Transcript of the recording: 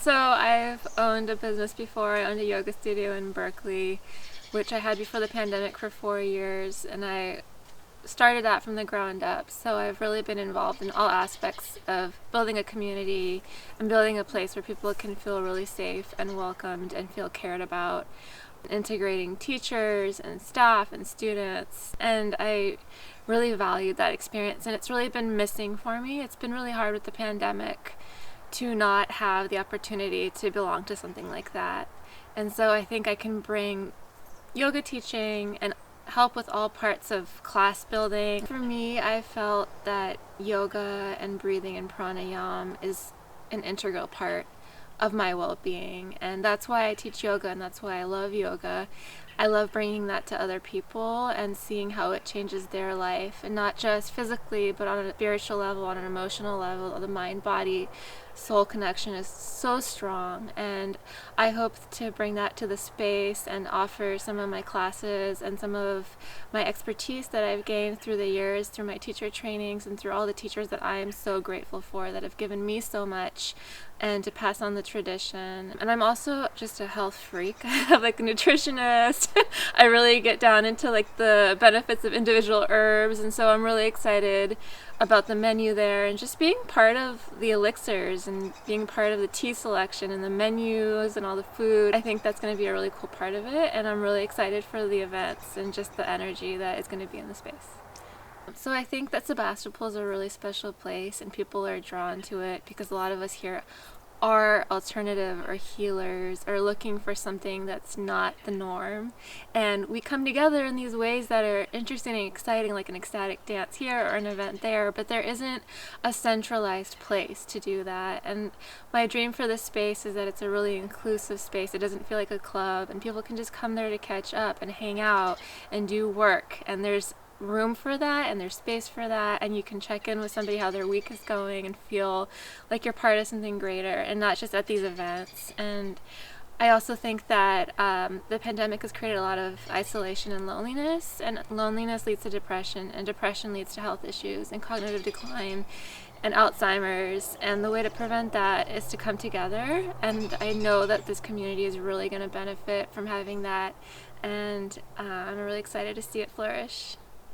So I've owned a business before. I owned a yoga studio in Berkeley, which I had before the pandemic for 4 years, and I started that from the ground up. So I've really been involved in all aspects of building a community and building a place where people can feel really safe and welcomed and feel cared about, integrating teachers and staff and students. And I really valued that experience, and it's really been missing for me. It's been really hard with the pandemic to not have the opportunity to belong to something like that. And so I think I can bring yoga teaching and help with all parts of class building. For me, I felt that yoga and breathing and pranayama is an integral part of my well-being, and that's why I teach yoga, and that's why I love yoga. I love bringing that to other people and seeing how it changes their life, and not just physically but on a spiritual level, on an emotional level. The mind body soul connection is so strong, and I hope to bring that to the space and offer some of my classes and some of my expertise that I've gained through the years, through my teacher trainings and through all the teachers that I am so grateful for that have given me so much, and to pass on the tradition. And I'm also just a health freak. I have like a nutritionist. I really get down into like the benefits of individual herbs, and so I'm really excited about the menu there and just being part of the elixirs and being part of the tea selection and the menus and all the food. I think that's going to be a really cool part of it, and I'm really excited for the events and just the energy that is going to be in the space. So I think that Sebastopol is a really special place, and people are drawn to it because a lot of us here are alternative or healers or looking for something that's not the norm, and we come together in these ways that are interesting and exciting, like an ecstatic dance here or an event there, but there isn't a centralized place to do that. And my dream for this space is that it's a really inclusive space. It doesn't feel like a club, and people can just come there to catch up and hang out and do work, and there's room for that and there's space for that, and you can check in with somebody how their week is going and feel like you're part of something greater and not just at these events. And I also think that the pandemic has created a lot of isolation and loneliness leads to depression, and depression leads to health issues and cognitive decline and Alzheimer's, and the way to prevent that is to come together, and I know that this community is really going to benefit from having that, and I'm really excited to see it flourish.